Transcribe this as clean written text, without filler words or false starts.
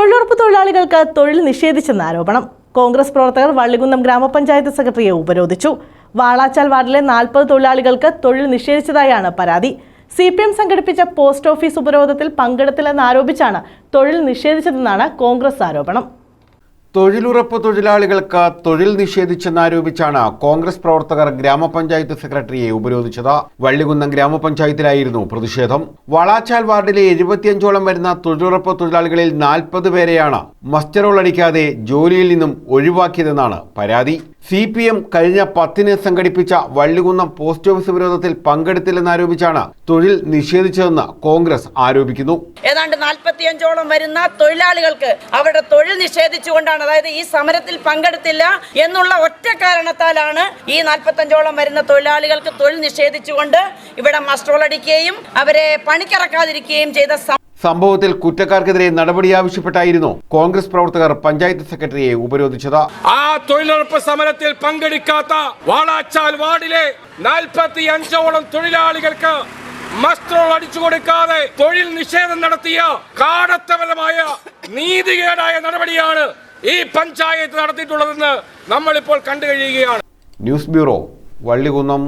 തൊഴിലുറപ്പ് തൊഴിലാളികൾക്ക് തൊഴിൽ നിഷേധിച്ചെന്ന ആരോപണം. കോൺഗ്രസ് പ്രവർത്തകർ വള്ളികുന്നം ഗ്രാമപഞ്ചായത്ത് സെക്രട്ടറിയെ ഉപരോധിച്ചു. വാളാച്ചാൽ വാർഡിലെ 40 തൊഴിലാളികൾക്ക് തൊഴിൽ നിഷേധിച്ചതായാണ് പരാതി. CPM സംഘടിപ്പിച്ച പോസ്റ്റ് ഓഫീസ് ഉപരോധത്തിൽ പങ്കെടുത്തില്ലെന്നാരോപിച്ചാണ് തൊഴിൽ നിഷേധിച്ചതെന്നാണ് കോൺഗ്രസ് ആരോപണം. തൊഴിലുറപ്പ് തൊഴിലാളികൾക്ക് തൊഴിൽ നിഷേധിച്ചെന്നാരോപിച്ചാണ് കോൺഗ്രസ് പ്രവർത്തകർ ഗ്രാമപഞ്ചായത്ത് സെക്രട്ടറിയെ ഉപരോധിച്ചത്. വള്ളികുന്നം ഗ്രാമപഞ്ചായത്തിലായിരുന്നു പ്രതിഷേധം. വാളാച്ചാൽ വാർഡിലെ 75ഓളം വരുന്ന തൊഴിലുറപ്പ് തൊഴിലാളികളിൽ 40 പേരെയാണ് മസ്റ്ററോൾ അടിക്കാതെ ജോലിയിൽ നിന്നും ഒഴിവാക്കിയതെന്നാണ് പരാതി. CPM കഴിഞ്ഞ 10-ന് സംഘടിപ്പിച്ച വള്ളികുന്നം പോസ്റ്റ് ഓഫീസ് ഉപരോധത്തിൽ പങ്കെടുത്തില്ലെന്നാരോപിച്ചാണ് തൊഴിൽ നിഷേധിച്ചതെന്ന് കോൺഗ്രസ് ആരോപിക്കുന്നു. ഏതാണ്ട് 45ഓളം വരുന്ന തൊഴിലാളികൾക്ക് അവരുടെ തൊഴിൽ നിഷേധിച്ചുകൊണ്ടാണ്, അതായത് ഈ സമരത്തിൽ പങ്കെടുത്തില്ല എന്നുള്ള ഒറ്റ കാരണത്താലാണ് ഈ 45ഓളം വരുന്ന തൊഴിലാളികൾക്ക് തൊഴിൽ നിഷേധിച്ചുകൊണ്ട് ഇവിടെ മസ്റ്ററോൾ അടിക്കുകയും അവരെ പണിക്കിറക്കാതിരിക്കുകയും ചെയ്ത സംഭവത്തിൽ കുറ്റക്കാർക്കെതിരെ നടപടി ആവശ്യപ്പെട്ടായിരുന്നു കോൺഗ്രസ് പ്രവർത്തകർ പഞ്ചായത്ത് സെക്രട്ടറിയെ ഉപരോധിച്ചത്. ആ തൊഴിലുറപ്പ് സമരത്തിൽ പങ്കെടുക്കാത്ത വാളാച്ചാൽ വാർഡിലെ 45ഓളം തൊഴിലാളികൾക്ക് മസ്റ്ററോൾ അടിച്ചു കൊടുക്കാതെ തൊഴിൽ നിഷേധം നടത്തിയ കാടത്തപരമായ നീതികേടായ നടപടിയാണ് ഈ പഞ്ചായത്ത് നടത്തിയിട്ടുള്ളതെന്ന് നമ്മളിപ്പോൾ കണ്ടു കഴിയുകയാണ്. News bureau, Vallikunnam.